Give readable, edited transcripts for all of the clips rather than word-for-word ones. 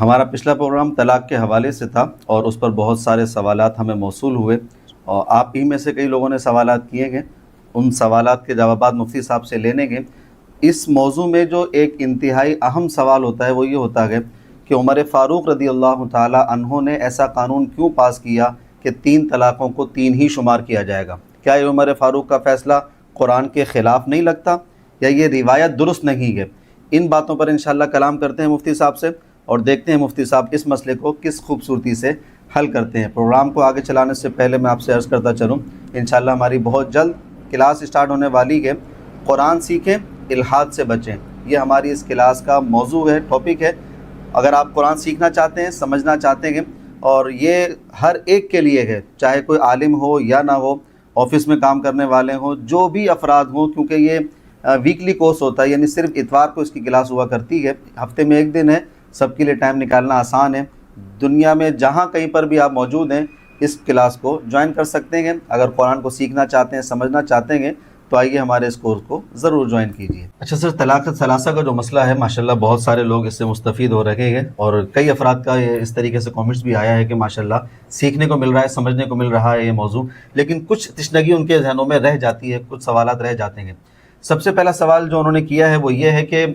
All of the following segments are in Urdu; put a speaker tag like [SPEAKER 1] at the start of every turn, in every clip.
[SPEAKER 1] ہمارا پچھلا پروگرام طلاق کے حوالے سے تھا اور اس پر بہت سارے سوالات ہمیں موصول ہوئے اور آپ ہی میں سے کئی لوگوں نے سوالات کیے گئے، ان سوالات کے جوابات مفتی صاحب سے لینے گئے۔ اس موضوع میں جو ایک انتہائی اہم سوال ہوتا ہے وہ یہ ہوتا ہے کہ عمر فاروق رضی اللہ تعالی عنہ نے ایسا قانون کیوں پاس کیا کہ 3 طلاقوں کو 3 ہی شمار کیا جائے گا؟ کیا یہ عمر فاروق کا فیصلہ قرآن کے خلاف نہیں لگتا یا یہ روایت درست نہیں ہے؟ ان باتوں پر انشاءاللہ کلام کرتے ہیں مفتی صاحب سے اور دیکھتے ہیں مفتی صاحب اس مسئلے کو کس خوبصورتی سے حل کرتے ہیں۔ پروگرام کو آگے چلانے سے پہلے میں آپ سے عرض کرتا چلوں، انشاءاللہ ہماری بہت جلد کلاس اسٹارٹ ہونے والی ہے، قرآن سیکھیں الحاد سے بچیں۔ یہ ہماری اس کلاس کا موضوع ہے، ٹاپک ہے۔ اگر آپ قرآن سیکھنا چاہتے ہیں، سمجھنا چاہتے ہیں، اور یہ ہر ایک کے لیے ہے، چاہے کوئی عالم ہو یا نہ ہو، آفس میں کام کرنے والے ہوں، جو بھی افراد ہوں، کیونکہ یہ ویکلی کورس ہوتا ہے، یعنی صرف اتوار کو اس کی کلاس ہوا کرتی ہے، ہفتے میں 1 دن ہے، سب کے لیے ٹائم نکالنا آسان ہے۔ دنیا میں جہاں کہیں پر بھی آپ موجود ہیں اس کلاس کو جوائن کر سکتے ہیں۔ اگر قرآن کو سیکھنا چاہتے ہیں، سمجھنا چاہتے ہیں تو آئیے ہمارے اس کورس کو ضرور جوائن کیجیے۔ اچھا سر، طلاق ثلاثہ کا جو مسئلہ ہے ماشاءاللہ بہت سارے لوگ اس سے مستفید ہو رہے ہیں اور کئی افراد کا اس طریقے سے کامنٹس بھی آیا ہے کہ ماشاءاللہ سیکھنے کو مل رہا ہے، سمجھنے کو مل رہا ہے یہ موضوع، لیکن کچھ تشنگی ان کے ذہنوں میں رہ جاتی ہے، کچھ سوالات رہ جاتے ہیں۔ سب سے پہلا سوال جو انہوں نے کیا ہے وہ یہ ہے کہ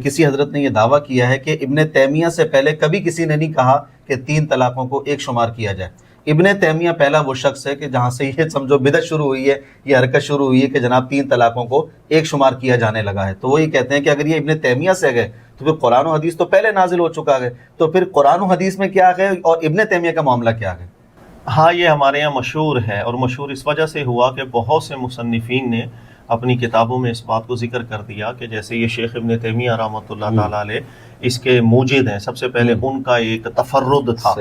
[SPEAKER 1] کسی حضرت نے یہ دعویٰ کیا ہے کہ ابن تیمیہ سے پہلے کبھی کسی نے نہیں کہا کہ 3 طلاقوں کو 1 شمار کیا جائے۔ ابن تیمیہ پہلا وہ شخص ہے کہ جہاں سے یہ سمجھو بدعت شروع ہوئی ہے، یہ حرکت شروع ہوئی ہے کہ جناب 3 طلاقوں کو 1 شمار کیا جانے لگا ہے۔ تو وہ یہ کہتے ہیں کہ اگر یہ ابن تیمیہ سے گئے تو پھر قرآن و حدیث تو پہلے نازل ہو چکا ہے، تو پھر قرآن و حدیث میں کیا ہے اور ابن تیمیہ کا معاملہ کیا ہے؟
[SPEAKER 2] ہاں، یہ ہمارے یہاں مشہور ہے اور مشہور اس وجہ سے ہوا کہ بہت سے مصنفین نے اپنی کتابوں میں اس بات کو ذکر کر دیا کہ جیسے یہ شیخ ابن تیمیہ رحمۃ اللہ تعالیٰ علیہ اس کے موجد ہیں، سب سے پہلے ان کا ایک تفرد تھا۔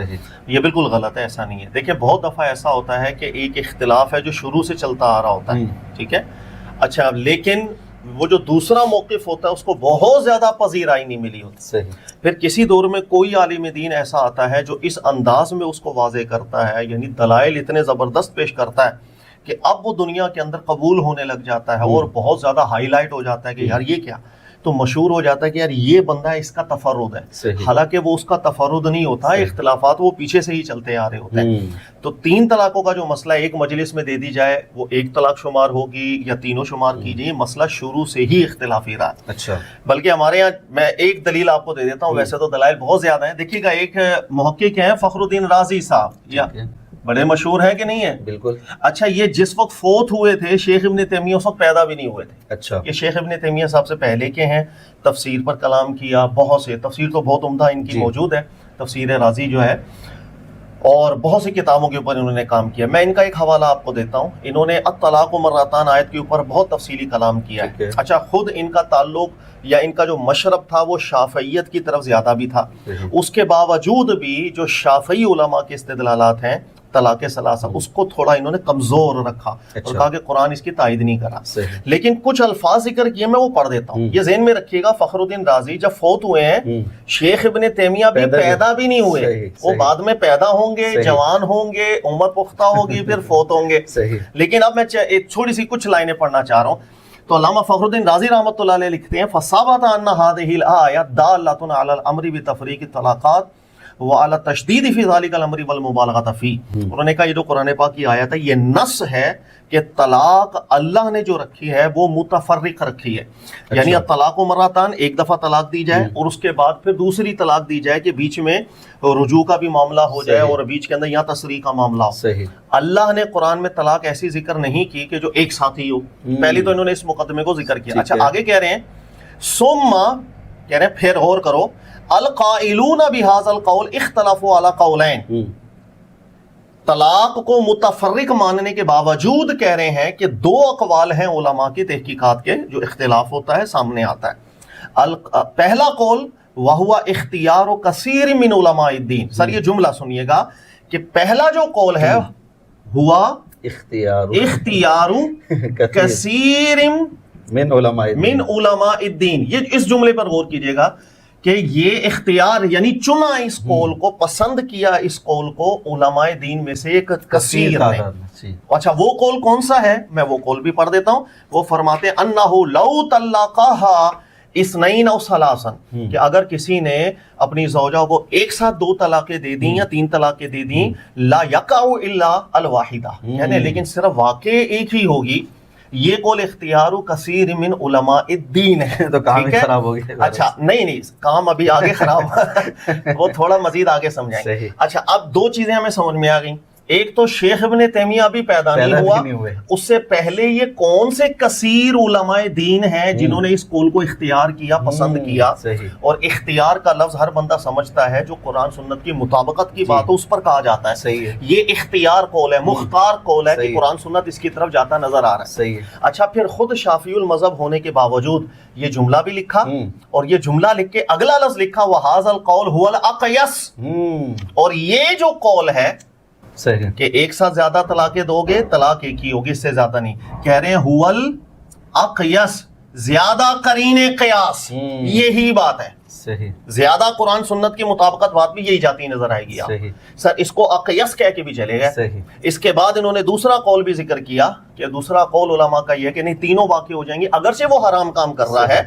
[SPEAKER 2] یہ بالکل غلط ہے، ایسا نہیں ہے۔ دیکھیں بہت دفعہ ایسا ہوتا ہے کہ ایک اختلاف ہے جو شروع سے چلتا آ رہا ہوتا ہے، ٹھیک ہے، اچھا، لیکن وہ جو دوسرا موقف ہوتا ہے اس کو بہت زیادہ پذیرائی نہیں ملی ہوتی۔ پھر کسی دور میں کوئی عالم دین ایسا آتا ہے جو اس انداز میں اس کو واضح کرتا ہے، یعنی دلائل اتنے زبردست پیش کرتا ہے کہ اب وہ دنیا کے اندر قبول ہونے لگ جاتا ہے اور بہت زیادہ ہائی لائٹ ہو جاتا ہے کہ یار یہ کیا، تو مشہور ہو جاتا ہے کہ یار یہ بندہ اس کا تفرد ہے، حالانکہ وہ اس کا تفرد نہیں ہوتا، اختلافات وہ پیچھے سے ہی چلتے آ رہے ہوتے ہیں۔ تو 3 طلاقوں کا جو مسئلہ ایک مجلس میں دے دی جائے وہ 1 طلاق شمار ہوگی یا تینوں شمار کیجیے، یہ مسئلہ شروع سے ہی اختلافی رہا۔
[SPEAKER 1] اچھا،
[SPEAKER 2] بلکہ ہمارے یہاں میں ایک دلیل آپ کو دے دیتا ہوں، ویسے تو دلائل بہت زیادہ ہیں۔ دیکھیے گا، ایک محقق ہیں فخر الدین رازی صاحب، یا بڑے مشہور ہیں کہ نہیں ہے؟
[SPEAKER 1] بالکل۔
[SPEAKER 2] اچھا، یہ جس وقت فوت ہوئے تھے شیخ ابن تیمیہ اس وقت پیدا بھی نہیں ہوئے تھے۔
[SPEAKER 1] اچھا،
[SPEAKER 2] یہ شیخ ابن تیمیہ صاحب سے پہلے کے ہیں، تفسیر پر کلام کیا، بہت سے تفسیر تو بہت عمدہ ان کی موجود ہے، تفسیر رازی جو ہے، اور بہت سی کتابوں کے اوپر انہوں نے کام کیا۔ میں ان کا ایک حوالہ آپ کو دیتا ہوں، انہوں نے الطلاق مرتان آیت کے اوپر بہت تفصیلی کلام کیا ہے۔ اچھا، خود ان کا تعلق یا ان کا جو مشرب تھا وہ شافعیت کی طرف زیادہ بھی تھا، اس کے باوجود بھی جو شافعی علماء کے استدلالات ہیں طلاق ثلاثہ اس کو تھوڑا انہوں نے کمزور رکھا اور کہا کہ قرآن اس کی تائید نہیں کرا، لیکن کچھ الفاظ ذکر کیے، میں وہ پڑھ دیتا ہوں، یہ ذہن میں رکھیے گا۔ فخر الدین رازی جب فوت ہوئے ہیں، شیخ ابن تیمیہ بھی پیدا بھی نہیں ہوئے، وہ بعد میں پیدا ہوں گے، جوان ہوں گے، عمر پختہ ہوگی، پھر فوت ہوں گے۔ لیکن اب میں ایک چھوٹی سی کچھ لائنیں پڑھنا چاہ رہا ہوں۔ تو علامہ فخر الدین رازی رحمۃ اللہ علیہ لکھتے ہیں، فَثَبَتَ أَنَّ هَذِهِ الْآيَةَ دَالَّةٌ عَلَى الْأَمْرِ بِتَفْرِيقِ الطَّلَاقَاتِ وَعَلَى التَّشْدِيدِ فِي ذَلِكَ الْأَمْرِ وَالْمُبَالَغَةِ فِيهِ۔ انہوں نے کہا یہ جو قرآن پاک کی آیت ہے یہ نص ہے کہ طلاق اللہ نے جو رکھی ہے وہ متفرق رکھی ہے، یعنی الطلاق مرتان، ایک دفعہ طلاق دی جائے اور اس کے بعد پھر دوسری طلاق دی جائے کہ بیچ میں رجوع کا بھی معاملہ ہو جائے اور بیچ کے اندر یا تصریح کا معاملہ ہو۔ اللہ نے قرآن میں طلاق ایسی ذکر نہیں کی کہ جو ایک ساتھ ہی ہو، پہلی تو انہوں نے اس مقدمے کو ذکر کیا۔ اچھا، آگے کہہ رہے ہیں ثم، کہہ رہے ہیں پھر غور کرو، القائلون بهذا القول اختلفوا على قولین، طلاق کو متفرق ماننے کے باوجود کہہ رہے ہیں کہ 2 اقوال ہیں علماء کی تحقیقات کے جو اختلاف ہوتا ہے سامنے آتا ہے۔ پہلا قول وَهُوَ اختیار کثیر من علماء الدین، سر یہ جملہ سنیے گا کہ پہلا جو قول ہے ہوا اختیار کثیر من علماء الدین، یہ اس جملے پر غور کیجئے گا کہ یہ اختیار یعنی چنا اس قول کو، پسند کیا اس قول کو علماء دین میں سے ایک کثیر نے۔ اچھا، وہ قول کون سا ہے؟ میں وہ قول بھی پڑھ دیتا ہوں۔ وہ فرماتے ہیں انہو لو طلقہا اسنین او ثلاثن، کہ اگر کسی نے اپنی زوجہ کو ایک ساتھ 2 طلاقیں دے دیں یا 3 طلاقیں دے دیں، لا یقع الا الواحدہ، یعنی لیکن صرف واقع ایک ہی ہوگی. یہ قول اختیار کثیر من علماء الدین ہے.
[SPEAKER 1] تو کام ہی خراب ہو گیا.
[SPEAKER 2] اچھا نہیں کام ابھی آگے خراب وہ تھوڑا مزید آگے سمجھائیں گے. اچھا اب 2 چیزیں ہمیں سمجھ میں آ گئیں. ایک تو شیخ ابن تیمیہ بھی پیدا نہیں ہوا، اس سے پہلے یہ کون سے کثیر علماء دین ہیں جنہوں نے اس قول کو اختیار کیا، پسند کیا. اور اختیار کا لفظ ہر بندہ سمجھتا ہے جو قرآن سنت کی مطابقت کی بات ہو اس پر کہا جاتا ہے. یہ اختیار قول ہے، مختار قول ہے کہ قرآن سنت اس کی طرف جاتا نظر آ رہا ہے. اچھا پھر خود شافعی المذہب ہونے کے باوجود یہ جملہ بھی لکھا، اور یہ جملہ لکھ کے اگلا لفظ لکھا وَهَذَا الْقَوْلُ هُوَ الْأَقْيَسُ، اور یہ جو قول ہے کہ ایک ساتھ زیادہ طلاقیں دو گے، طلاق ایک ہی ہوگی، اس سے زیادہ نہیں. کہہ رہے ہیں هُوَ الْأَقْيَسُ، زیادہ قرین قیاس، یہی بات ہے. زیادہ قرآن سنت کی مطابقت بات بھی یہی جاتی نظر آئے گی. سر اس کو اقیس کہہ کے بھی چلے گئے. اس کے بعد انہوں نے دوسرا قول بھی ذکر کیا کہ دوسرا قول علماء کا یہ ہے کہ نہیں تینوں واقع ہو جائیں گے، اگرچہ وہ حرام کام کر رہا ہے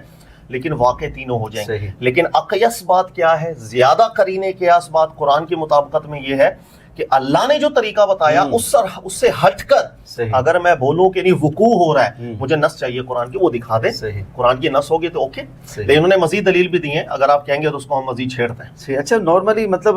[SPEAKER 2] لیکن واقع تینوں ہو جائیں گے. لیکن اقیس بات کیا ہے؟ زیادہ قرین قیاس بات قرآن کی مطابقت میں یہ ہے کہ اللہ نے جو طریقہ بتایا اس سے ہٹ کر اگر میں بولوں کہ نہیں وقوع ہو رہا ہے، مجھے نص چاہیے قرآن کی، وہ دکھا دیں. قرآن کی نص ہوگی تو اوکے، لیکن انہوں نے مزید دلیل بھی دی ہیں، اگر آپ کہیں گے تو اس کو ہم مزید چھیڑتے ہیں.
[SPEAKER 1] اچھا نارملی مطلب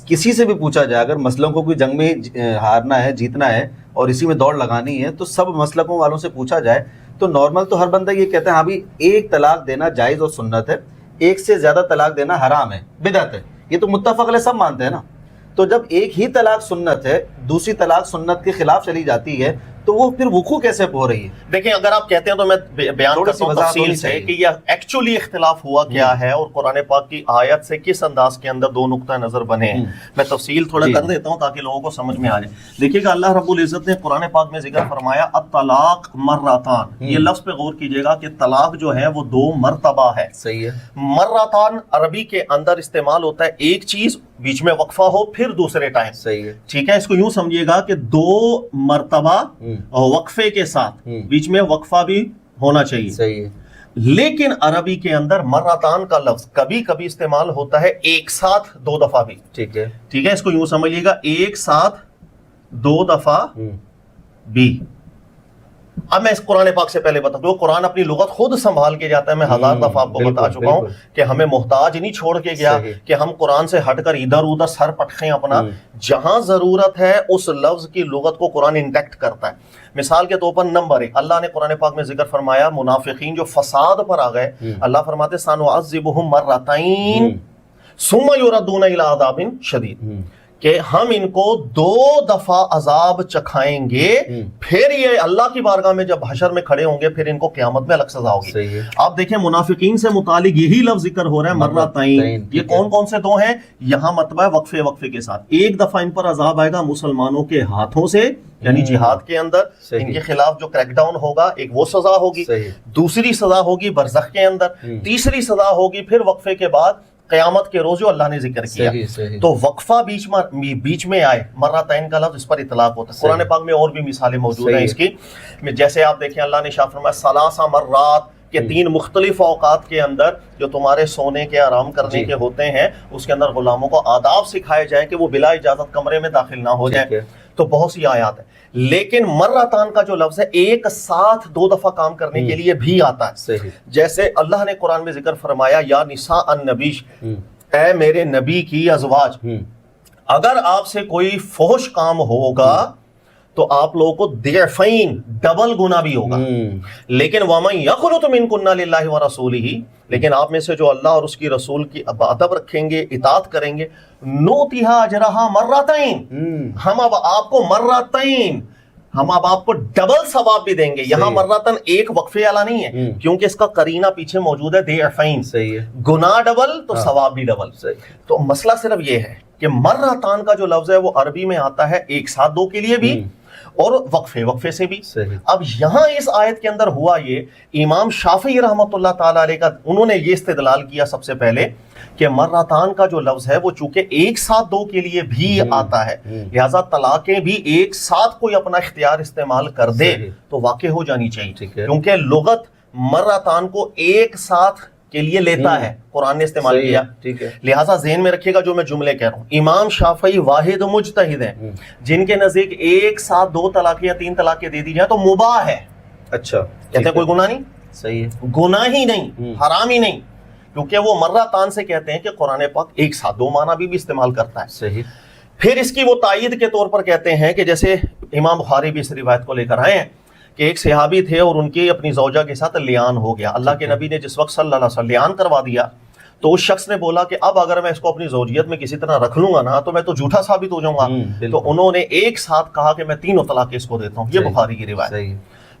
[SPEAKER 1] کسی سے بھی پوچھا جائے اگر مسلکوں کو کوئی جنگ میں ہارنا ہے، جیتنا ہے اور اسی میں دوڑ لگانی ہے، تو سب مسلکوں والوں سے پوچھا جائے تو نارمل تو ہر بندہ یہ کہتا ہے ہاں بھی ایک طلاق دینا جائز اور سنت ہے، ایک سے زیادہ طلاق دینا حرام ہے، بدعت ہے. یہ تو متفق علیہ سب مانتے ہیں نا. تو جب ایک ہی طلاق سنت ہے، دوسری طلاق سنت کے خلاف چلی جاتی ہے، تو وہ پھر وقوع کیسے ہو رہی ہے؟
[SPEAKER 2] دیکھیں اگر آپ کہتے ہیں تو میں بیان کرتا ہوں تفصیل سے کہ یہ ایکچولی اختلاف ہوا کیا ہے اور قرآن پاک کی آیت سے کس انداز کے اندر 2 نقطہ نظر بنے ہیں. میں تفصیل تھوڑا کر دیتا ہوں تاکہ لوگوں کو سمجھ میں آ جائے. دیکھیے کہ اللہ رب العزت نے قرآن پاک میں ذکر فرمایا الطلاق مرتان. یہ لفظ پہ غور کیجئے گا کہ طلاق جو ہے وہ 2 مرتبہ ہے.
[SPEAKER 1] صحیح ہے.
[SPEAKER 2] مرتان عربی کے اندر استعمال ہوتا ہے ایک چیز بیچ میں وقفہ ہو پھر دوسرے ٹائم.
[SPEAKER 1] صحیح ہے.
[SPEAKER 2] ٹھیک ہے، اس کو یوں سمجھیے گا کہ 2 مرتبہ وقفے کے ساتھ بیچ میں وقفہ بھی ہونا چاہیے.
[SPEAKER 1] صحیح ہے.
[SPEAKER 2] لیکن عربی کے اندر مرتان کا لفظ کبھی کبھی استعمال ہوتا ہے ایک ساتھ 2 دفعہ بھی.
[SPEAKER 1] ٹھیک ہے.
[SPEAKER 2] ٹھیک ہے، اس کو یوں سمجھیے گا ایک ساتھ 2 دفعہ بھی. اب میں اس قرآن پاک سے پہلے بتا دوں، قرآن اپنی لغت خود سنبھال کے جاتا ہے. میں 1000 دفعہ آپ کو بتا چکا ہوں کہ ہمیں محتاج نہیں چھوڑ کے گیا کہ ہم قرآن سے ہٹ کر ادھر ادھر سر پٹخیں اپنا. جہاں ضرورت ہے اس لفظ کی لغت کو قرآن انٹیکٹ کرتا ہے. مثال کے طور پر نمبر 1 اللہ نے قرآن پاک میں ذکر فرمایا منافقین جو فساد پر آ گئے، اللہ فرماتے سنعذبہم مرتین ثم یردون الی عذاب شدید، کہ ہم ان کو 2 دفعہ عذاب چکھائیں گے، پھر یہ اللہ کی بارگاہ میں جب حشر میں کھڑے ہوں گے پھر ان کو قیامت میں الگ سزا ہوگی. آپ دیکھیں منافقین سے متعلق یہی لفظ ذکر ہو رہا ہے مرتین. یہ کون کون سے 2 ہیں؟ یہاں مطلب ہے وقفے کے ساتھ. ایک دفعہ ان پر عذاب آئے گا مسلمانوں کے ہاتھوں سے، یعنی جہاد کے اندر ان کے خلاف جو کریک ڈاؤن ہوگا، ایک وہ سزا ہوگی. دوسری سزا ہوگی برزخ کے اندر. تیسری سزا ہوگی پھر وقفے کے بعد قیامت کے روز جو اللہ نے ذکر کیا. تو وقفہ بیچ میں آئے، مرتین کا لفظ اس پر اطلاق ہوتا ہے. قرآن پاک میں اور بھی مثالیں موجود ہیں اس کی. جیسے آپ دیکھیں اللہ نے شاہ فرمایا ثلاث مرات، کہ 3 مختلف اوقات کے اندر جو تمہارے سونے کے آرام کرنے کے ہوتے ہیں اس کے اندر غلاموں کو آداب سکھائے جائیں کہ وہ بلا اجازت کمرے میں داخل نہ ہو جائیں. تو بہت سی آیات ہیں. لیکن مرتان کا جو لفظ ہے ایک ساتھ 2 دفعہ کام کرنے کے لیے بھی آتا ہے. جیسے اللہ نے قرآن میں ذکر فرمایا یا نساء النبی، اے میرے نبی کی ازواج، اگر آپ سے کوئی فحش کام ہوگا تو آپ لوگوں کو ضعفین ڈبل گنا بھی ہوگا. لیکن وَمَن يَقْنُتْ مِنكُنَّ لِلَّهِ وَرَسُولِهِ، لیکن آپ میں سے جو اللہ اور اس کی رسول کی ادب رکھیں گے، اطاعت کریں گے، نُؤْتِهَا أَجْرَهَا مرتين، ہم اب آپ کو مرتين، ہم اب آپ کو ڈبل ثواب بھی دیں گے. یہاں مرتن ایک وقفے والا نہیں ہے کیونکہ اس کا قرینہ پیچھے موجود ہے ضعفین، گناہ ڈبل تو ثواب بھی ڈبل. تو مسئلہ صرف یہ ہے کہ مرتان کا جو لفظ ہے وہ عربی میں آتا ہے ایک ساتھ 2 کے لیے بھی اور وقفے سے بھی. اب یہاں اس آیت کے اندر ہوا یہ، امام شافعی رحمۃ اللہ تعالی علیہ کا انہوں نے یہ استدلال کیا سب سے پہلے کہ مرتان کا جو لفظ ہے وہ چونکہ ایک ساتھ 2 کے لیے بھی آتا ہے، لہذا طلاقیں بھی ایک ساتھ کوئی اپنا اختیار استعمال کر دے تو واقع ہو جانی چاہیے، کیونکہ لغت مرتان کو ایک ساتھ کے لیے لیتا ہے، قرآن نے استعمال کیا.
[SPEAKER 1] ٹھیک ہے.
[SPEAKER 2] لہٰذا ذہن میں رکھیے گا جو میں جملے کہہ رہا ہوں. امام شافعی واحد مجتہد ہیں جن کے نزدیک ایک ساتھ 2 طلاقیں یا 3 طلاقیں دے دی جائیں تو مباح ہے.
[SPEAKER 1] اچھا.
[SPEAKER 2] کہتے ہیں کوئی گناہ نہیں.
[SPEAKER 1] صحیح ہے.
[SPEAKER 2] گناہ ہی نہیں، حرام ہی نہیں، کیونکہ وہ مرتان سے کہتے ہیں کہ قرآن پاک ایک ساتھ 2 معنی بھی استعمال کرتا ہے.
[SPEAKER 1] صحیح.
[SPEAKER 2] پھر اس کی وہ تائید کے طور پر کہتے ہیں کہ جیسے امام بخاری بھی اس روایت کو لے کر آئے ہیں کہ ایک صحابی تھے اور ان کی اپنی زوجہ کے ساتھ لیان ہو گیا. اللہ کے نبی نے جس وقت صلی اللہ علیہ وسلم لیان کروا دیا تو اس شخص نے بولا کہ اب اگر میں اس کو اپنی زوجیت میں کسی طرح رکھ لوں گا نا تو میں تو جھوٹا ثابت ہو جاؤں گا. تو انہوں نے ایک ساتھ کہا کہ میں 3 طلاقیں اس کو دیتا ہوں. یہ بخاری کی روایت.
[SPEAKER 1] صحیح.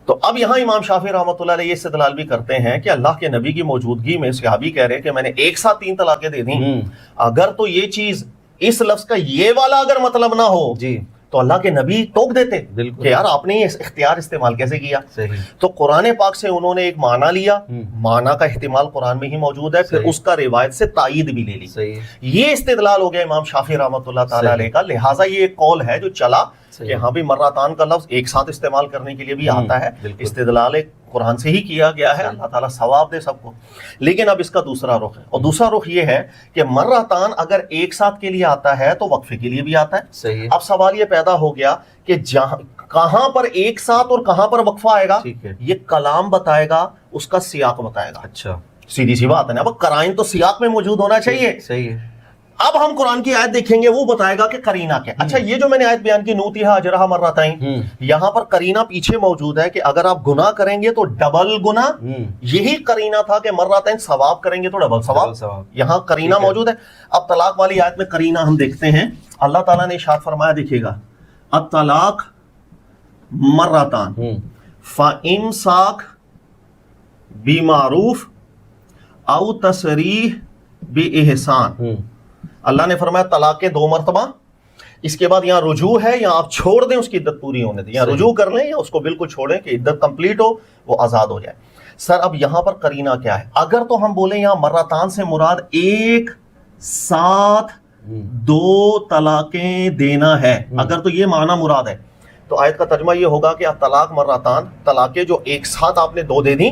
[SPEAKER 2] تو اب یہاں امام شافعی رحمۃ اللہ علیہ یہ استدلال بھی کرتے ہیں کہ اللہ کے نبی کی موجودگی میں صحابی کہہ رہے کہ میں نے ایک ساتھ 3 طلاقیں دے دیں، اگر تو یہ چیز اس لفظ کا یہ والا اگر مطلب نہ ہو
[SPEAKER 1] جی
[SPEAKER 2] تو اللہ کے نبی ٹوک دیتے کہ یار آپ نے یہ اختیار استعمال کیسے کیا. تو قرآن پاک سے انہوں نے ایک معنی لیا، معنی کا احتمال قرآن میں ہی موجود ہے، پھر اس کا روایت سے تائید بھی لے لی. یہ استدلال ہو گیا امام شافعی رحمۃ اللہ تعالیٰ علیہ کا. لہٰذا یہ ایک قول ہے جو چلا کہ ہاں بھی مرتان کا لفظ ایک ساتھ استعمال کرنے کے لیے بھی آتا ہے. استدلال قرآن سے ہی کیا گیا ہے. اللہ تعالیٰ ثواب دے سب کو. لیکن اب اس کا دوسرا رخ ہے، اور دوسرا رخ یہ ہے کہ مرتان اگر ایک ساتھ کے لیے آتا ہے تو وقفے کے لیے بھی آتا ہے. اب سوال یہ پیدا ہو گیا کہ کہاں پر ایک ساتھ اور کہاں پر وقفہ آئے گا، یہ کلام بتائے گا، اس کا سیاق بتائے گا. اچھا سیدھی سی بات ہے نا. اب قرائن تو سیاق میں موجود ہونا چاہیے. صحیح ہے. اب ہم قرآن کی آیت دیکھیں گے، وہ بتائے گا کہ قرینہ کیا. اچھا یہ جو میں نے آیت بیان کی نوتیہا اجرہا مرتین، یہاں پر قرینہ پیچھے موجود ہے کہ اگر آپ گناہ کریں گے تو ڈبل گناہ. یہی قرینہ تھا کہ مرتین ثواب کریں گے تو ڈبل ثواب. یہاں قرینہ موجود ہے. اب طلاق والی آیت میں قرینہ ہم دیکھتے ہیں. اللہ تعالیٰ نے ارشاد فرمایا، دیکھیے گا، الطلاق مرتان فامساک بمعروف او تسریح باحسان. اللہ نے فرمایا طلاق کے 2 مرتبہ، اس کے بعد یہاں رجوع ہے، یا آپ چھوڑ دیں اس کی عدت پوری ہونے دیں، یا رجوع کر لیں یا اس کو بالکل چھوڑیں کہ عدت کمپلیٹ ہو، وہ آزاد ہو جائے. سر اب یہاں پر قرینہ کیا ہے؟ اگر تو ہم بولیں یہاں مرتان سے مراد ایک ساتھ 2 طلاقیں دینا ہے، اگر تو یہ معنی مراد ہے تو آیت کا ترجمہ یہ ہوگا کہ طلاق مرتان، طلاقیں جو ایک ساتھ آپ نے 2 دے دیں،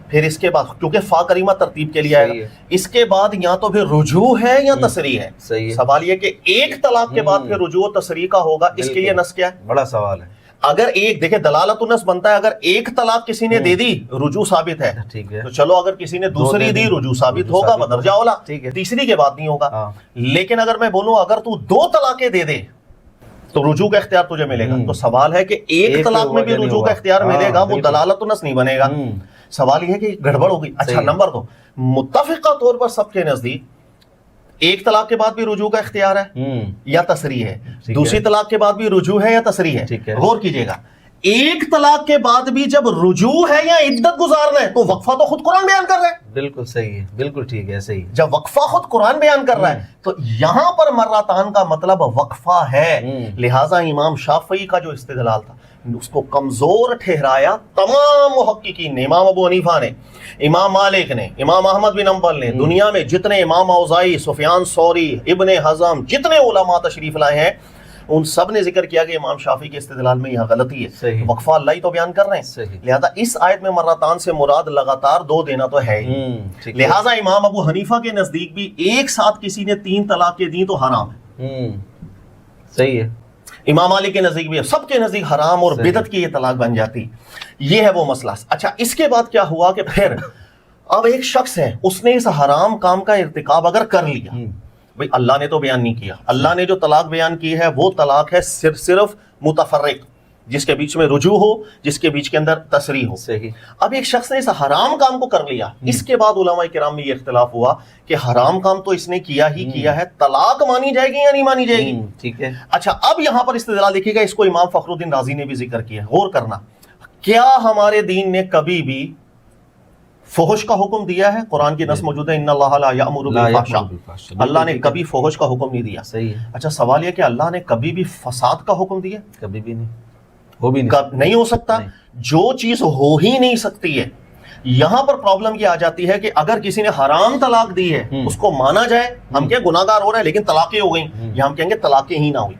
[SPEAKER 2] پھر اس کے بعد کیونکہ فا کریمہ ترتیب کے لیے آئے گا، اس کے بعد یا تو پھر رجوع ہے یا تصریح ہے. سوال یہ کہ ایک طلاق کے بعد پھر رجوع و تصریح کا ہوگا، اس کے لیے نص کیا ہے؟ بڑا سوال ہے. اگر ایک دیکھیں دلالت النص بنتا ہے، اگر ایک طلاق کسی نے دے دی رجوع ثابت ہے، تو چلو اگر کسی نے دوسری دی رجوع ثابت ہوگا بدرجہ اولا، تیسری کے بعد نہیں ہوگا. لیکن اگر میں بولوں اگر تو 2 طلاقیں دے دے تو رجوع کا اختیار تجھے ملے گا، تو سوال ہے کہ ایک طلاق میں بھی رجوع کا اختیار ملے گا، وہ دلالت النص نہیں بنے گا. سوال یہ ہے کہ گڑبڑ ہو گئی. اچھا نمبر 2، متفقہ طور پر سب کے نزدیک ایک طلاق کے بعد بھی رجوع کا اختیار ہے یا تصریح ہے، دوسری طلاق کے بعد بھی رجوع ہے یا تصریح ہے. غور کیجئے گا، ایک طلاق کے بعد بھی جب رجوع ہے یا عدت گزارنا ہے تو وقفہ تو خود قرآن بیان کر رہا ہے. بالکل صحیح ہے، بالکل ٹھیک ہے، صحیح. جب وقفہ خود قرآن بیان کر رہا ہے تو یہاں پر مرتان کا مطلب وقفہ ہے. لہٰذا امام شافعی کا جو استدلال تھا اس کو کمزور ٹھہرایا تمام محققین نے. امام ابو حنیفہ نے، امام مالک نے، امام احمد بن حنبل نے، دنیا میں جتنے امام اوزاعی، سفیان ثوری، ابن حزم، جتنے علماء تشریف لائے ہیں ان سب نے ذکر کیا کہ امام شافعی کے استدلال میں یہاں غلطی ہے. وقفہ اللہ ہی تو بیان کر رہے ہیں. لہذا اس آیت میں مرتان سے مراد لگاتار 2 دینا تو ہے ہی. لہذا امام ابو حنیفہ کے نزدیک بھی ایک ساتھ کسی نے 3 طلاقیں دیں تو حرام ہے. صحیح ہے. امام مالک کے نزدیک بھی، سب کے نزدیک حرام اور بدعت کی یہ طلاق بن جاتی. یہ ہے وہ مسئلہ. اچھا اس کے بعد کیا ہوا کہ پھر اب ایک شخص ہے، اس نے اس حرام کام کا ارتکاب اگر کر لیا، بھئی اللہ نے تو بیان نہیں کیا، اللہ نے جو طلاق بیان کی ہے وہ طلاق ہے صرف متفرق، جس کے بیچ میں رجوع ہو، جس کے بیچ کے اندر تصریح ہو. صحیح. اب ایک شخص نے اس حرام کام کو کر لیا، اس کے بعد علماء کرام میں یہ اختلاف ہوا کہ حرام کام تو اس نے کیا ہی کیا ہے، طلاق مانی جائے گی یا نہیں مانی جائے گی؟ ٹھیک ہے. اچھا اب یہاں پر استدلال دیکھیے گا، اس کو امام فخر الدین رازی نے بھی ذکر کیا. غور کرنا، کیا ہمارے دین نے کبھی بھی فحش کا حکم دیا ہے؟ قرآن کی نص موجود ہے، ان اللہ لا یأمر بالفحشاء. اللہ نے کبھی فحش کا حکم نہیں دیا. صحیح ہے. اچھا سوال یہ کہ اللہ نے کبھی بھی فساد کا حکم دیا؟ کبھی بھی نہیں. وہ بھی نہیں ہو سکتا. جو چیز ہو ہی نہیں سکتی ہے. یہاں پر پرابلم یہ آ جاتی ہے کہ اگر کسی نے حرام طلاق دی ہے اس کو مانا جائے، ہم کیا گناہگار ہو رہا ہے لیکن طلاقیں ہو گئیں، یا ہم کہیں گے طلاقیں ہی نہ ہوئی.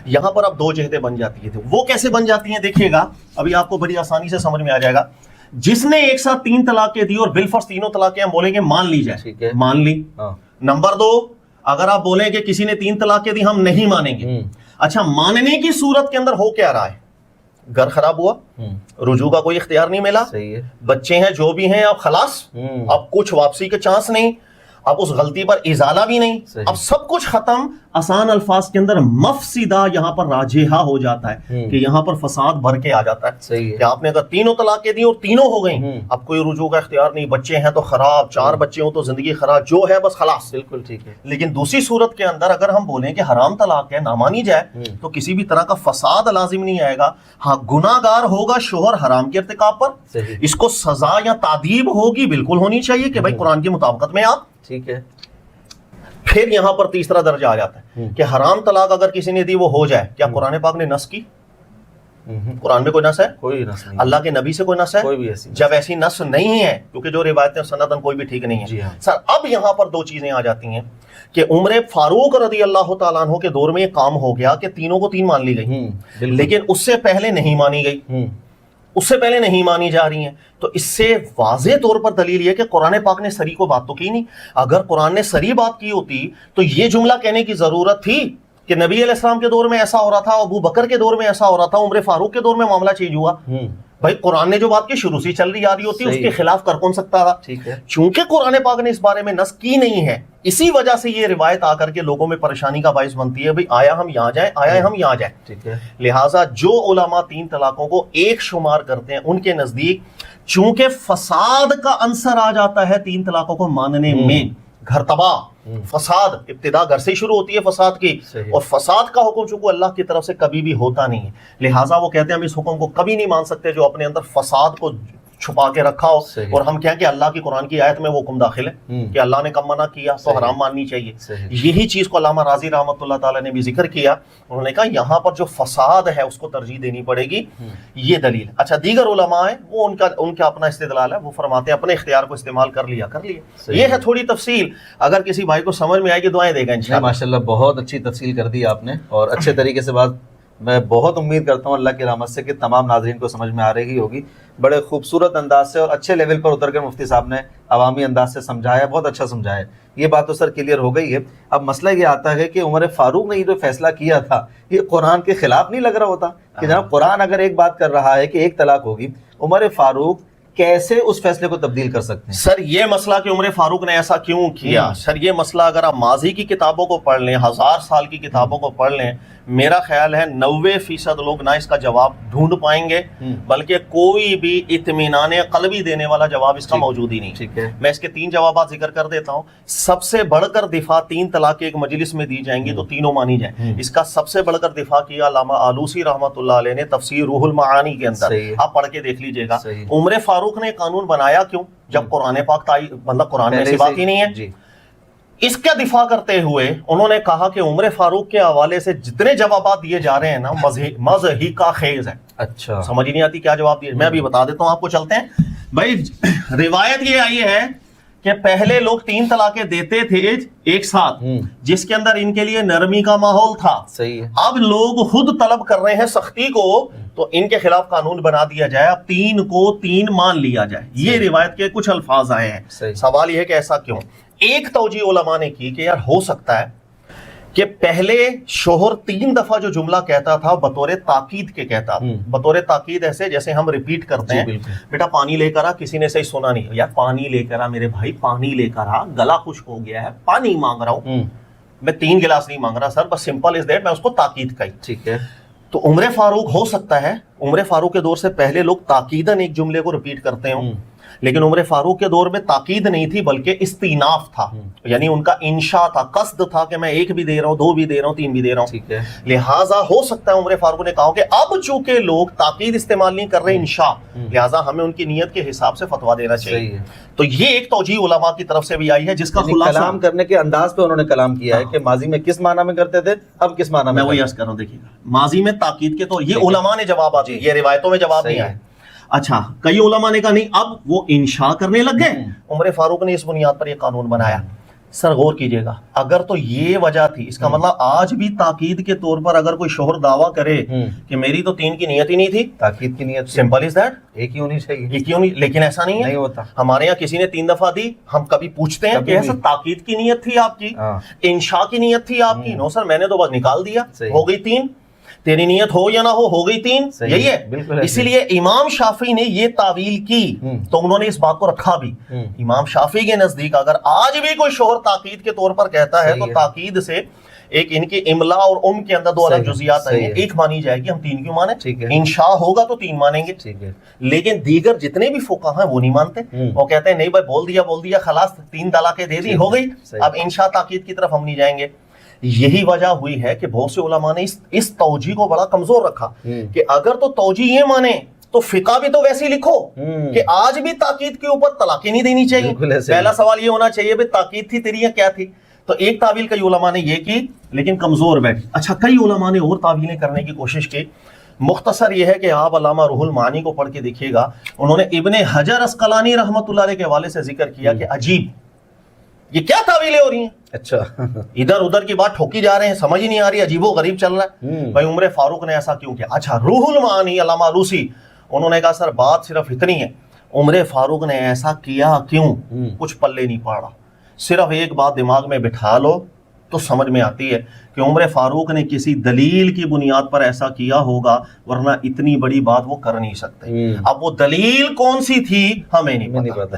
[SPEAKER 2] یہاں پر اب 2 جہتیں بن جاتی ہیں. وہ کیسے بن جاتی ہیں دیکھیے گا، ابھی آپ کو بڑی آسانی سے سمجھ میں آ جائے گا. جس نے ایک ساتھ 3 طلاقیں دی اور بالفرض تینوں طلاقیں ہم بولیں گے مان لی جائے، مان لی۔ نمبر 2، اگر آپ بولیں کہ کسی نے 3 طلاقیں دی ہم نہیں مانیں گے، اچھا ماننے کی صورت کے اندر ہو کیا رہا ہے؟ گھر خراب ہوا، رجوع کا کوئی اختیار نہیں ملا، بچے ہیں جو بھی ہیں، اب خلاص، اب کچھ واپسی کے چانس نہیں، اب اس غلطی پر ازالہ بھی نہیں، اب سب کچھ ختم۔ آسان الفاظ کے اندر مفسدہ یہاں پر راجحہ ہو جاتا ہے کہ یہاں پر فساد بھر کے آ جاتا ہے کہ آپ نے اگر 3 طلاقیں دی اور تینوں ہو گئیں، اب کوئی رجوع کا اختیار نہیں، بچے ہیں تو خراب، 4 بچے ہوں تو زندگی خراب، جو ہے بس خلاص،
[SPEAKER 1] بالکل ٹھیک ہے۔
[SPEAKER 2] لیکن دوسری صورت کے اندر اگر ہم بولیں کہ حرام طلاق ہے، نہ مانی جائے، تو کسی بھی طرح کا فساد لازم نہیں آئے گا۔ ہاں گناہ گار ہوگا شوہر حرام کے ارتکاب پر، اس کو سزا یا تعذیب ہوگی، بالکل ہونی چاہیے کہ بھائی قرآن کی مطابقت میں آپ،
[SPEAKER 1] ٹھیک ہے۔
[SPEAKER 2] پھر یہاں پر تیسرا درجہ آ جاتا ہے کہ حرام طلاق اگر کسی نے دی وہ ہو جائے، کیا قرآن پاک نے نص کی؟ قرآن میں کوئی نص ہے؟
[SPEAKER 1] کوئی نص نہیں۔
[SPEAKER 2] اللہ کے نبی سے کوئی نص ہے؟
[SPEAKER 1] کوئی بھی ایسی
[SPEAKER 2] جب ایسی نص نہیں ہے، کیونکہ جو روایتیں سندن کوئی بھی ٹھیک نہیں ہے۔ سر اب یہاں پر 2 چیزیں آ جاتی ہیں کہ عمر فاروق رضی اللہ تعالیٰ عنہ کے دور میں یہ کام ہو گیا کہ تینوں کو 3 مان لی گئی، لیکن اس سے پہلے نہیں مانی گئی، اس سے پہلے نہیں مانی جا رہی ہیں۔ تو اس سے واضح طور پر دلیل یہ کہ قرآن پاک نے سری کو بات تو کی نہیں۔ اگر قرآن نے سری بات کی ہوتی تو یہ جملہ کہنے کی ضرورت تھی کہ نبی علیہ السلام کے دور میں ایسا ہو رہا تھا، ابو بکر کے دور میں ایسا ہو رہا تھا، عمر فاروق کے دور میں معاملہ چینج ہوا۔ بھائی قرآن نے جو بات کی شروع سے چل رہی آ رہی ہوتی، اس کے خلاف کر کون سکتا تھا؟ چونکہ قرآن پاک نے اس بارے میں نص کی نہیں ہے، اسی وجہ سے یہ روایت آ کر کے لوگوں میں پریشانی کا باعث بنتی ہے، بھئی آیا ہم یہاں جائیں، آیا ہم یہاں جائیں۔ لہٰذا جو علماء 3 طلاقوں کو ایک شمار کرتے ہیں، ان کے نزدیک چونکہ فساد کا عنصر آ جاتا ہے 3 طلاقوں کو ماننے میں، گھر تباہ، فساد، ابتدا گھر سے شروع ہوتی ہے فساد کی، اور فساد کا حکم چونکہ اللہ کی طرف سے کبھی بھی ہوتا نہیں ہے، لہٰذا وہ کہتے ہیں ہم اس حکم کو کبھی نہیں مان سکتے جو اپنے اندر فساد کو چھپا کے رکھا ہو، اور ہم کہیں کہ اللہ کی قرآن کی آیت میں وہ حکم داخل ہے کہ اللہ نے کم منع کیا تو حرام ماننی چاہیے۔ یہی چیز کو علامہ راضی رحمۃ اللہ تعالیٰ نے بھی ذکر کیا، انہوں نے کہا یہاں پر جو فساد ہے اس کو ترجیح دینی پڑے گی، یہ دلیل۔ اچھا دیگر علماء ہیں وہ ان کا اپنا استدلال ہے، وہ فرماتے ہیں اپنے اختیار کو استعمال کر لیا۔ یہ ہے تھوڑی تفصیل، اگر کسی بھائی کو سمجھ میں آئے گی دعائیں دے گا انشاءاللہ۔
[SPEAKER 1] ماشاءاللہ بہت اچھی تفصیل کر دی آپ نے، اور اچھے طریقے سے بات، میں بہت امید کرتا ہوں اللہ کی رحمت سے کہ تمام ناظرین کو سمجھ میں آ رہی ہوگی۔ بڑے خوبصورت انداز سے اور اچھے لیول پر اتر کر مفتی صاحب نے عوامی انداز سے سمجھایا، بہت اچھا سمجھایا۔ یہ بات تو سر کلیئر ہو گئی ہے۔ اب مسئلہ یہ آتا ہے کہ عمر فاروق نے یہ جو فیصلہ کیا تھا یہ قرآن کے خلاف نہیں لگ رہا ہوتا کہ جناب قرآن اگر ایک بات کر رہا ہے کہ 1 طلاق ہوگی، عمر فاروق کیسے اس فیصلے کو تبدیل کر سکتے ہیں؟
[SPEAKER 2] سر یہ مسئلہ کہ عمر فاروق نے ایسا کیوں کیا، سر یہ مسئلہ اگر آپ ماضی کی کتابوں کو پڑھ لیں، 1000 سال کی کتابوں کو پڑھ لیں، میرا خیال ہے 90% لوگ نہ اس کا جواب ڈھونڈ پائیں گے، بلکہ کوئی بھی اطمینان قلبی دینے والا جواب اس کا موجود ہی نہیں۔ میں اس کے 3 جوابات ذکر کر دیتا ہوں۔ سب سے بڑھ کر دفاع 3 طلاق ایک مجلس میں دی جائیں گی تو تینوں مانی جائیں، اس کا سب سے بڑھ کر دفاع کیا علامہ آلوسی رحمۃ اللہ علیہ نے تفسیر روح المعانی کے اندر، آپ پڑھ کے دیکھ لیجئے گا۔ عمر فاروق نے قانون بنایا کیوں جب قرآن پاک مطلب قرآن میں ایسی بات ہی نہیں ہے؟ اس کا دفاع کرتے ہوئے انہوں نے کہا کہ عمر فاروق کے حوالے سے جتنے جوابات دیے جا رہے ہیں نا مضحی کا خیز ہے۔ اچھا سمجھ ہی نہیں آتی کیا جواب دیے، میں ابھی بتا دیتا ہوں آپ کو، چلتے ہیں۔ بھائی روایت یہ آئی ہے کہ پہلے لوگ 3 طلاقیں دیتے تھے ایک ساتھ، جس کے اندر ان کے لیے نرمی کا ماحول تھا۔ صحیح ہے۔ اب لوگ خود طلب کر رہے ہیں سختی کو، تو ان کے خلاف قانون بنا دیا جائے، اب 3 کو 3 مان لیا جائے۔ یہ روایت کے کچھ الفاظ آئے ہیں۔ سوال یہ ہے کہ ایسا کیوں؟ ایک توجیہ علماء نے کی کہ یار ہو سکتا ہے کہ پہلے شوہر 3 دفعہ جو جملہ کہتا تھا بطور تاکید کے کہتا تھا، بطور تاکید ایسے جیسے ہم ریپیٹ کرتے ہیں، بیٹا پانی لے کر آ، کسی نے صحیح سنا نہیں، یار پانی لے کر آ میرے بھائی، پانی لے کر آ، گلا خشک ہو گیا ہے، پانی مانگ رہا ہوں، میں 3 گلاس نہیں مانگ رہا سر، بس سمپل از دیٹ، میں اس کو تاکید کہی۔ ٹھیک ہے، تو عمر فاروق ہو سکتا ہے عمر فاروق کے دور سے پہلے لوگ تاکیداً ایک جملے کو ریپیٹ کرتے ہوں، لیکن عمر فاروق کے دور میں تاکید نہیں تھی بلکہ استیناف تھا، یعنی ان کا انشاء تھا، قصد تھا کہ میں 1 بھی دے رہا ہوں، 2 بھی دے رہا ہوں، 3 بھی دے رہا ہوں۔ لہٰذا ہو سکتا ہے عمر فاروق نے کہا کہ اب چونکہ لوگ تاکید استعمال نہیں کر رہے انشاء، لہٰذا ہمیں ان کی نیت کے حساب سے فتویٰ دینا چاہیے۔ تو یہ ایک توجیہ علماء کی طرف سے بھی آئی ہے جس کا خلاصہ
[SPEAKER 1] کلام کرنے کے انداز پہ انہوں نے کلام کیا ہے کہ ماضی میں کس معنی میں کرتے تھے، اب کس معنی میں۔
[SPEAKER 2] میں وہی عرض کر رہا ہوں، دیکھیے گا ماضی میں تاکید کے تو یہ علماء نے جواب دیے، یہ روایتوں میں جواب نہیں آئے۔ اچھا کئی علماء نے کہا نہیں اب وہ انشاء کرنے لگ گئے، عمر فاروق نے اس بنیاد پر یہ قانون بنایا۔ سر غور کیجئے گا، اگر تو یہ وجہ تھی، اس کا مطلب آج بھی تاکید کے طور پر اگر کوئی شوہر دعویٰ کرے کہ میری تو 3 کی نیت ہی نہیں تھی،
[SPEAKER 1] تاکید کی نیت
[SPEAKER 2] سمپل از دیٹ،
[SPEAKER 1] ایک ہی ہونی چاہیے،
[SPEAKER 2] ایک ہی ہونی، لیکن ایسا نہیں ہے
[SPEAKER 1] ہوتا.
[SPEAKER 2] ہمارے یہاں کسی نے 3 دفعہ دی، ہم کبھی پوچھتے ہیں کہ ایسا تاکید کی نیت تھی آپ کی، انشاء کی نیت تھی آپ کی؟ نو سر، میں نے تو بس نکال دیا، ہو گئی 3، تیری نیت ہو یا نہ ہو گئی 3، یہی ہے. اسی لیے امام شافعی نے یہ تعویل کی تو انہوں نے اس بات کو رکھا بھی. امام شافعی کے نزدیک اگر آج بھی کوئی شوہر تاکید کے طور پر کہتا ہے تو تاکید سے ایک ان کے املا اور کے اندر 2 الگ جزیات ہیں، ایک مانی جائے گی، ہم 3 کیوں مانیں؟ انشاء ہوگا تو 3 مانیں گے. لیکن دیگر جتنے بھی فقہا ہیں وہ نہیں مانتے، وہ کہتے ہیں نہیں بھائی بول دیا خلاص، 3 طلاقیں دے دی، ہو گئی، اب انشاء تاکید کی طرف ہم نہیں جائیں گے. یہی وجہ ہوئی ہے کہ بہت سے علماء نے اس توجیہ کو بڑا کمزور رکھا کہ اگر تو توجیہ یہ مانے تو فقہ بھی تو ویسے ہی لکھو کہ آج بھی تاکید کے اوپر طلاقیں نہیں دینی چاہیے. پہلا سوال یہ ہونا چاہیے بھئی تاکید تھی تیری یا کیا تھی؟ تو ایک تعویل کئی علماء نے یہ کی لیکن کمزور بیٹھی. اچھا، کئی علماء نے اور تعویلیں کرنے کی کوشش کی. مختصر یہ ہے کہ آپ علامہ روح المعانی کو پڑھ کے دیکھیے گا، انہوں نے ابن حجر عسقلانی رحمۃ اللہ علیہ کے حوالے سے ذکر کیا کہ عجیب، یہ کیا تعویلیں ہو رہی ہیں؟
[SPEAKER 1] اچھا،
[SPEAKER 2] ادھر ادھر کی بات ٹھوکی جا رہے ہیں، سمجھ ہی نہیں آ رہی، عجیب و غریب چل رہا ہے. بھائی عمر فاروق نے ایسا کیوں کیا؟ اچھا، روح المعانی علامہ علوسی انہوں نے کہا سر بات صرف اتنی ہے، عمر فاروق نے ایسا کیا کیوں کچھ پلے نہیں پڑ رہا. صرف ایک بات دماغ میں بٹھا لو تو سمجھ میں آتی ہے کہ عمر فاروق نے کسی دلیل کی بنیاد پر ایسا کیا ہوگا، ورنہ اتنی بڑی بات وہ کر نہیں سکتے. اب وہ دلیل کون سی تھی ہمیں نہیں پتا.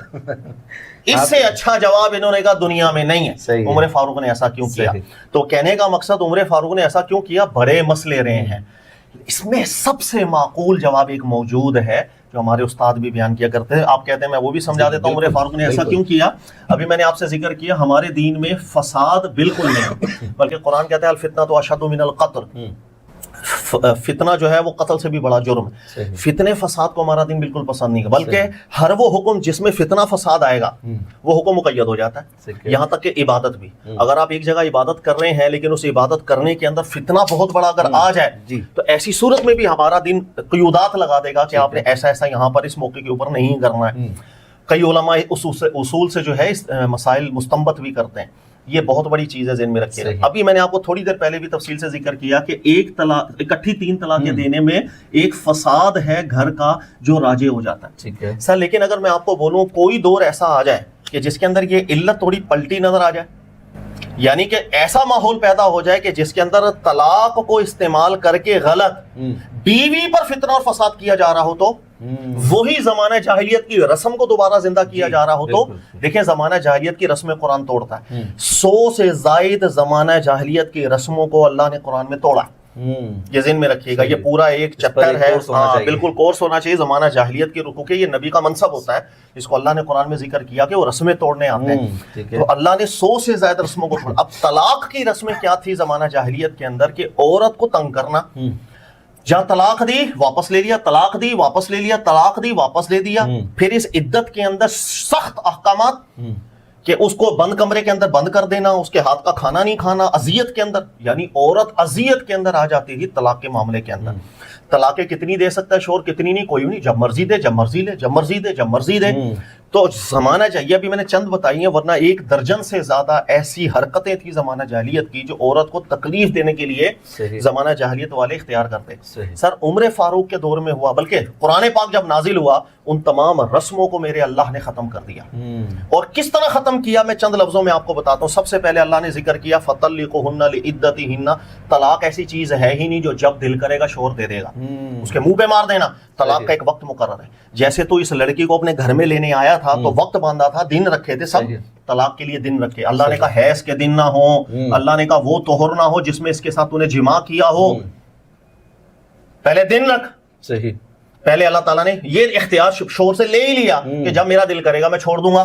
[SPEAKER 2] اس سے اچھا جواب انہوں نے کہا دنیا میں نہیں ہے عمر فاروق نے ایسا کیوں کیا. تو کہنے کا مقصد عمر فاروق نے ایسا کیوں کیا، بڑے مسئلے رہے ہیں. اس میں سب سے معقول جواب ایک موجود ہے جو ہمارے استاد بھی بیان کیا کرتے ہیں. آپ کہتے ہیں میں وہ بھی سمجھا دیتا ہوں عمر فاروق نے ایسا کیوں کیا. ابھی میں نے آپ سے ذکر کیا ہمارے دین میں فساد بالکل نہیں، بلکہ قرآن کہتا ہے الفتنہ اشد من القتل، فتنہ جو ہے وہ قتل سے بھی بڑا جرم ہے. فتنے فساد کو ہمارا دین بالکل پسند نہیں ہے، بلکہ ہر وہ حکم جس میں فتنہ فساد آئے گا وہ حکم مقید ہو جاتا ہے. یہاں تک کہ عبادت بھی، اگر آپ ایک جگہ عبادت کر رہے ہیں لیکن اس عبادت کرنے کے اندر فتنہ بہت بڑا اگر آ جائے تو ایسی صورت میں بھی ہمارا دین قیودات لگا دے گا کہ آپ نے ایسا ایسا یہاں پر اس موقع کے اوپر نہیں کرنا ہے. کئی علماء اصول سے جو ہے اس مسائل مستنبط بھی کرتے ہیں. یہ بہت بڑی چیز ہے ذہن میں رکھیے. ابھی میں نے آپ کو تھوڑی دیر پہلے بھی تفصیل سے ذکر کیا کہ ایک طلاق اکٹھی 3 طلاقیں دینے میں ایک فساد ہے گھر کا جو راجع ہو جاتا ہے. سر لیکن اگر میں آپ کو بولوں کوئی دور ایسا آ جائے کہ جس کے اندر یہ علت تھوڑی پلٹی نظر آ جائے، یعنی کہ ایسا ماحول پیدا ہو جائے کہ جس کے اندر طلاق کو استعمال کر کے غلط بیوی پر فتنہ اور فساد کیا جا رہا ہو، تو وہی زمانہ جاہلیت کی رسم کو دوبارہ زندہ کیا جا رہا ہو تو دیکھیں زمانہ جاہلیت کی رسم قرآن توڑتا ہے. 100 سے زائد زمانہ جاہلیت کی رسموں کو اللہ نے قرآن میں توڑا. یہ ذہن میں رکھیے گا، یہ پورا ایک چیپٹر ہے، بالکل کورس ہونا چاہیے زمانہ جاہلیت کے رکوع کے. یہ نبی کا منصب ہوتا ہے، اس کو اللہ نے قرآن میں ذکر کیا کہ وہ رسمیں توڑنے آتے ہیں. تو اللہ نے 100 سے زائد رسموں کو توڑا. اب طلاق کی رسمیں کیا تھی زمانہ جاہلیت کے اندر کہ عورت کو تنگ کرنا، جہاں طلاق دی واپس لے لیا، طلاق دی واپس لے لیا، طلاق دی واپس لے دیا. پھر اس عدت کے اندر سخت احکامات کہ اس کو بند کمرے کے اندر بند کر دینا، اس کے ہاتھ کا کھانا نہیں کھانا، اذیت کے اندر، یعنی عورت اذیت کے اندر آ جاتی تھی طلاق کے معاملے کے اندر. طلاقیں کتنی دے سکتا ہے شوہر، کتنی نہیں، کوئی نہیں، جب مرضی دے، جب مرضی لے، جب مرضی دے، جب مرضی دے. تو زمانہ جاہلیت ابھی میں نے چند بتائی ہیں، ورنہ 1 درجن سے زیادہ ایسی حرکتیں تھی زمانہ جاہلیت کی جو عورت کو تکلیف دینے کے لیے زمانہ جاہلیت والے اختیار کرتے. سر عمر فاروق کے دور میں ہوا، بلکہ قرآن پاک جب نازل ہوا ان تمام رسموں کو میرے اللہ نے ختم کر دیا. اور کس طرح ختم کیا میں چند لفظوں میں آپ کو بتاتا ہوں. سب سے پہلے اللہ نے ذکر کیا فَطَلِّقُوهُنَّ لِعِدَّتِهِنَّ. طلاق ایسی چیز ہے ہی نہیں جو جب دل کرے گا شوہر دے دے گا، اس کے منہ پہ مار دینا. طلاق کا ایک وقت مقرر ہے. جیسے تو اس لڑکی کو اپنے گھر میں لینے آیا تھا تو وقت باندھا تھا، دن رکھے تھے، سب طلاق کے لیے دن رکھے. اللہ نے کہا حیض کے دن نہ ہو، اللہ نے کہا وہ طہر نہ ہو جس میں اس کے ساتھ تو نے جماع کیا ہو، پہلے دن رکھ. صحیح، پہلے اللہ تعالیٰ نے یہ اختیار شوہر سے لے ہی لیا کہ جب میرا دل کرے گا میں چھوڑ دوں گا.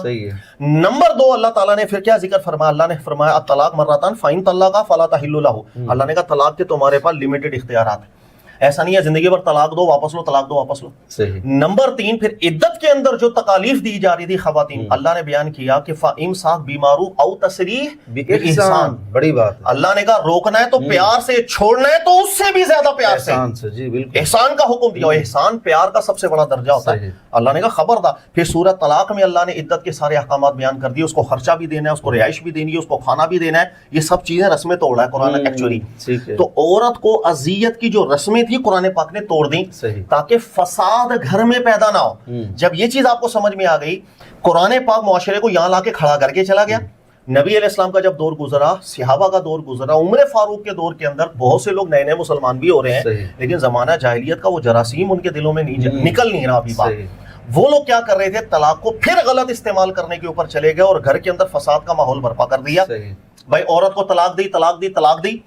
[SPEAKER 2] نمبر 2 اللہ تعالیٰ نے پھر کیا ذکر فرمایا؟ اللہ نے فرمایا الطلاق مرتان فإن طلقا فلا تحل له. اللہ نے کہا طلاق کے تمہارے پاس لمیٹڈ اختیارات ہیں، ایسا نہیں ہے زندگی بھر طلاق دو واپس لو، طلاق دو واپس لو. نمبر 3 پھر عدت کے اندر جو تکالیف دی جا رہی تھی خواتین، اللہ نے بیان کیا کہ فإمساک بمعروف او تسریح بإحسان. بڑی بات، اللہ نے کہا روکنا ہے تو پیار سے، چھوڑنا ہے تو اس سے بھی زیادہ پیار سے. جی بالکل، احسان کا حکم دیا. احسان پیار کا سب سے بڑا درجہ ہوتا ہے. اللہ نے کہا خبردار. پھر سورۃ طلاق میں اللہ نے عدت کے سارے احکامات بیان کر دیے. اس کو خرچہ بھی دینا ہے, اس کو رہائش بھی دینی ہے, اس کو کھانا بھی دینا ہے. یہ سب چیزیں رسمیں توڑا ہے قرآن ایکچولی. تو عورت کو اذیت کی جو رسمیں تھی قرآن پاک نے توڑ دیں تاکہ فساد گھر میں پیدا نہ ہو. جب یہ چیز آپ کو سمجھ میں آ گئی, قرآن پاک معاشرے کو یہاں لا کے کھڑا کر کے چلا گیا. نبی علیہ السلام کا جب دور گزرا, صحابہ کا دور گزرا, عمر فاروق کے دور کے اندر بہت سے لوگ نئے نئے مسلمان بھی ہو رہے ہیں, لیکن زمانہ جاہلیت کا وہ جراثیم ان کے دلوں میں نکل نہیں رہا ابھی بات. وہ لوگ کیا کر رہے تھے, طلاق کو پھر غلط استعمال کرنے کے اوپر چلے گئے اور گھر کے اندر فساد کا ماحول برپا کر دیا. بھائی عورت کو طلاق دی, طلاق دی, طلاق دی,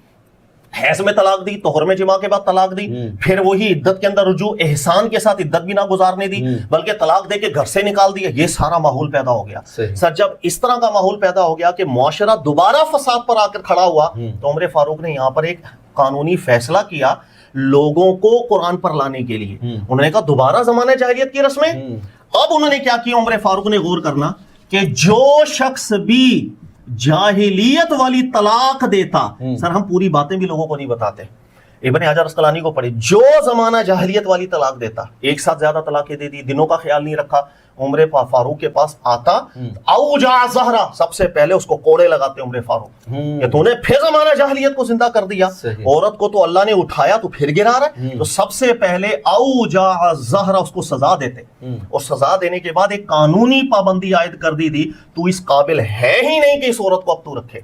[SPEAKER 2] حیض میں طلاق دی, طہر میں جماع کے بعد طلاق دی, پھر وہی عدت کے اندر رجوع, احسان کے ساتھ عدت بھی نہ گزارنے دی, بلکہ طلاق دے کے گھر سے نکال دیا. یہ سارا ماحول پیدا ہو گیا. سر جب اس طرح کا ماحول پیدا ہو گیا کہ معاشرہ دوبارہ فساد پر آ کر کھڑا ہوا, تو عمر فاروق نے یہاں پر ایک قانونی فیصلہ کیا لوگوں کو قرآن پر لانے کے لیے. انہوں نے کہا دوبارہ زمانہ جاہلیت کی رسمیں. اب انہوں نے کیا کیا, عمر فاروق نے غور کرنا کہ جو شخص بھی جاہلیت والی طلاق دیتا, سر ہم پوری باتیں بھی لوگوں کو نہیں بتاتے, ابن حجر اسقلانی کو پڑھے, جو زمانہ جاہلیت والی طلاق دیتا, ایک ساتھ زیادہ طلاقیں دے دی, دنوں کا خیال نہیں رکھا, عمر فاروق کے پاس آتا, اوجع زہرا, سب سے پہلے اس کو کوڑے لگاتے عمر فاروق کہ تو نے پھر زمانہ جاہلیت کو زندہ کر دیا. عورت کو تو اللہ نے اٹھایا تو پھر گرا رہا ہے, تو سب سے پہلے اوجع زہرا اس کو سزا دیتے, اور سزا دینے کے بعد ایک قانونی پابندی عائد کر دی تھی, تو اس قابل ہے ہی نہیں کہ اس عورت کو اب تو رکھے.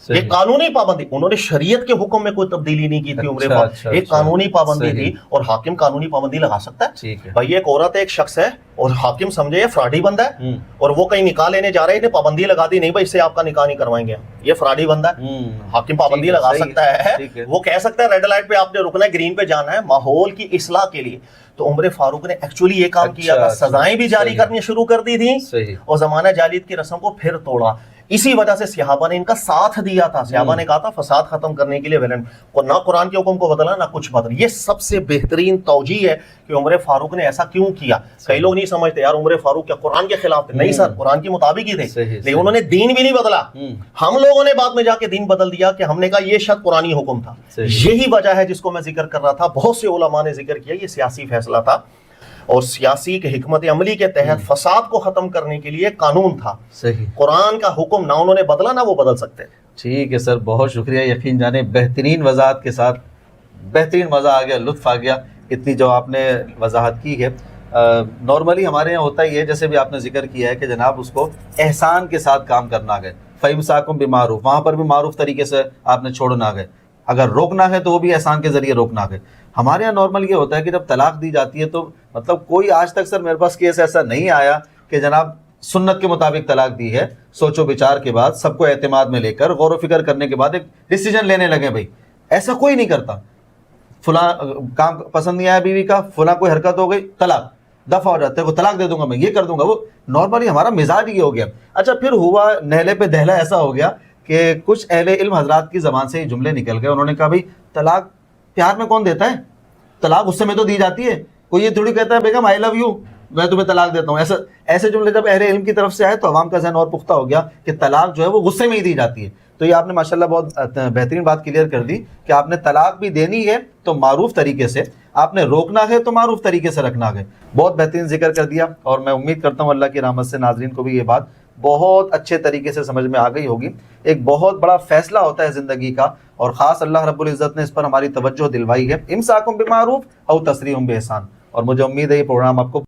[SPEAKER 2] ایک قانونی پابندی, انہوں نے شریعت کے حکم میں کوئی تبدیلی نہیں کی تھی عمر فاروق, ایک قانونی پابندی تھی. اور حاکم قانونی پابندی لگا سکتا ہے. بھائی ایک عورت ایک شخص ہے اور حاکم سمجھے یہ فراڈی بندہ ہے, اور وہ کہیں نکاح لینے جا رہے ہیں, پابندی لگا دی, نہیں بھائی اس سے آپ کا نکاح نہیں کروائیں گے, یہ فراڈی بندہ ہے. حاکم پابندی لگا سکتا ہے, وہ کہہ سکتا ہے ریڈ لائٹ پہ آپ نے رکنا ہے, گرین پہ جانا ہے, ماحول کی اصلاح کے لیے. تو عمر فاروق نے ایکچولی یہ کام کیا تھا, سزائیں بھی جاری کرنی شروع کر دی تھیں اور زمانہ جاہلیت کی رسم کو پھر توڑا. اسی وجہ سے صحابہ نے ان کا ساتھ دیا تھا. صحابہ نے کہا تھا فساد ختم کرنے کے لیے نہ قرآن کے حکم کو بدلا نہ کچھ بدلا. یہ سب سے بہترین توجیہ ہے کہ عمر فاروق نے ایسا کیوں کیا. کئی لوگ نہیں سمجھتے یار عمر فاروق کیا قرآن کے خلاف تھے, نہیں سر, قرآن کے مطابق ہی تھے, لیکن انہوں نے دین بھی نہیں بدلا. ہم لوگوں نے بعد میں جا کے دین بدل دیا کہ ہم نے کہا یہ شرط قرآنی حکم تھا. یہی وجہ ہے جس کو میں ذکر کر رہا تھا, بہت سے علماء نے ذکر کیا, یہ سیاسی فیصلہ تھا اور سیاسی کے حکمت عملی کے تحت فساد کو ختم کرنے کے لیے قانون تھا. قرآن کا حکم نہ انہوں نے بدلا نہ وہ بدل سکتے.
[SPEAKER 1] ٹھیک ہے سر, بہت شکریہ. یقین جانے بہترین وضاحت کے ساتھ, بہترین مزہ آ گیا, لطف آ گیا, اتنی جو آپ نے وضاحت کی ہے. نارملی ہمارے یہاں ہوتا ہی ہے, جیسے بھی آپ نے ذکر کیا ہے کہ جناب اس کو احسان کے ساتھ کام کرنا گئے, فَإِمْسَاكُمْ بِمَعْرُوفٍ, وہاں پر بھی معروف طریقے سے آپ نے چھوڑنا گئے, اگر روکنا ہے تو وہ بھی احسان کے ذریعے روکنا گئے. ہمارے یہاں نارمل یہ ہوتا ہے کہ جب طلاق دی جاتی ہے تو مطلب کوئی آج تک سر میرے پاس کیس ایسا نہیں آیا کہ جناب سنت کے مطابق طلاق دی ہے, سوچ و بچار کے بعد, سب کو اعتماد میں لے کر, غور و فکر کرنے کے بعد ایک ڈیسیجن لینے لگے. بھائی ایسا کوئی نہیں کرتا, فلاں کام پسند نہیں آیا بیوی کا, فلاں کوئی حرکت ہو گئی, طلاق, دفع ہو جاتا ہے, وہ طلاق دے دوں گا, میں یہ کر دوں گا. وہ نارملی ہمارا مزاج یہ ہو گیا. اچھا پھر ہوا نہلے پہ دہلا ایسا ہو گیا کہ کچھ اہل علم حضرات کی زبان سے یہ جملے نکل گئے, انہوں نے کہا بھائی طلاق پیار میں کون دیتا ہے, طلاق غصے میں تو دی جاتی ہے, کوئی یہ تھوڑی کہتا ہے بیگم آئی لو یو میں تمہیں طلاق دیتا ہوں. ایسے جملے جب اہل علم کی طرف سے آئے تو عوام کا ذہن اور پختہ ہو گیا کہ طلاق جو ہے وہ غصے میں ہی دی جاتی ہے. تو یہ آپ نے ماشاءاللہ بہت بہترین بات کلیئر کر دی کہ آپ نے طلاق بھی دینی ہے تو معروف طریقے سے, آپ نے روکنا ہے تو معروف طریقے سے رکھنا ہے. بہت بہترین ذکر کر دیا, اور میں امید کرتا ہوں اللہ کی رحمت سے ناظرین کو بھی یہ بات بہت اچھے طریقے سے سمجھ میں آ گئی ہوگی. ایک بہت بڑا فیصلہ ہوتا ہے زندگی کا, اور خاص اللہ رب العزت نے اس پر ہماری توجہ دلوائی ہے. امساکم بمعروف او تسریحم باحسان. اور مجھے امید ہے یہ پروگرام آپ کو